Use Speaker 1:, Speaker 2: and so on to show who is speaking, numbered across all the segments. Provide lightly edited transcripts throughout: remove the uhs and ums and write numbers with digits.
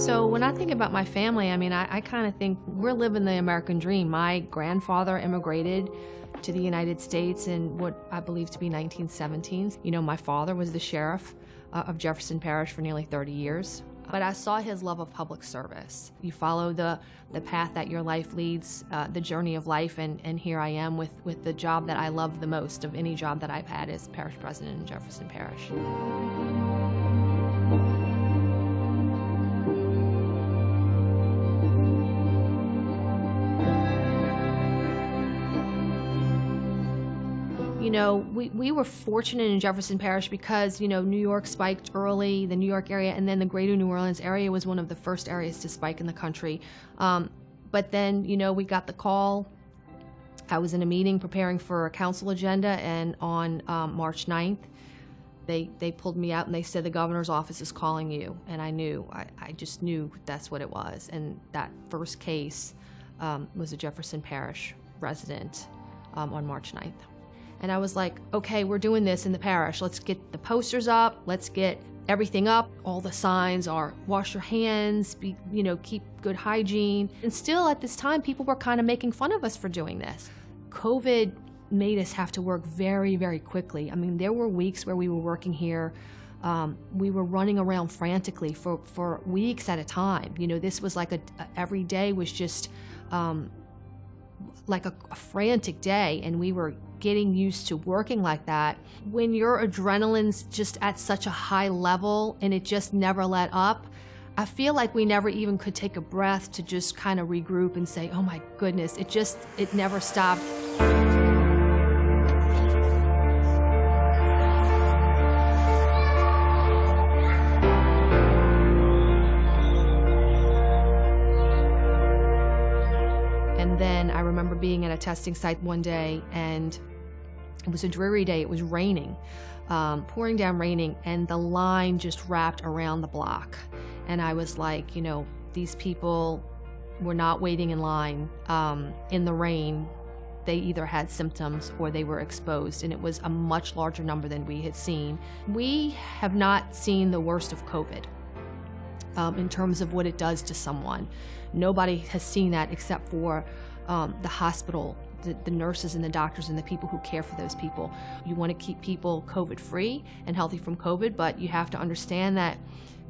Speaker 1: So when I think about my family, I mean, I kind of think we're living the American dream. My grandfather immigrated to the United States in what I believe to be 1917. You know, my father was the sheriff of Jefferson Parish for nearly 30 years. But I saw his love of public service. You follow the path that your life leads, the journey of life, and here I am with the job that I love the most of any job that I've had as parish president in Jefferson Parish. You know, we were fortunate in Jefferson Parish because, you know, New York spiked early, the New York area, and then the greater New Orleans area was one of the first areas to spike in the country. But then, you know, we got the call. I was in a meeting preparing for a council agenda, and on March 9th, they pulled me out and they said, the governor's office is calling you. And I knew, I just knew that's what it was. And that first case was a Jefferson Parish resident on March 9th. And I was like, okay, we're doing this in the parish. Let's get the posters up. Let's get everything up. All the signs are wash your hands, keep good hygiene. And still at this time, people were kind of making fun of us for doing this. COVID made us have to work very, very quickly. I mean, there were weeks where we were working here. We were running around frantically for weeks at a time. You know, this was like every day was just like a frantic day, and we were getting used to working like that. When your adrenaline's just at such a high level and it just never let up, I feel like we never even could take a breath to just kind of regroup and say, oh my goodness, it never stopped. And then I remember being at a testing site one day, and it was a dreary day. It was raining, pouring down raining, and the line just wrapped around the block. And I was like, you know, these people were not waiting in line in the rain. They either had symptoms or they were exposed, and it was a much larger number than we had seen. We have not seen the worst of COVID in terms of what it does to someone. Nobody has seen that except for the hospital, the nurses and the doctors and the people who care for those people. You want to keep people COVID-free and healthy from COVID, but you have to understand that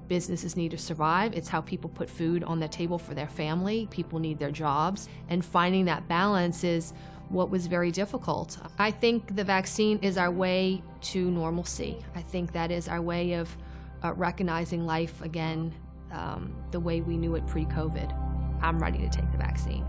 Speaker 1: businesses need to survive. It's how people put food on the table for their family. People need their jobs, and finding that balance is what was very difficult. I think the vaccine is our way to normalcy. I think that is our way of recognizing life again the way we knew it pre-COVID. I'm ready to take the vaccine.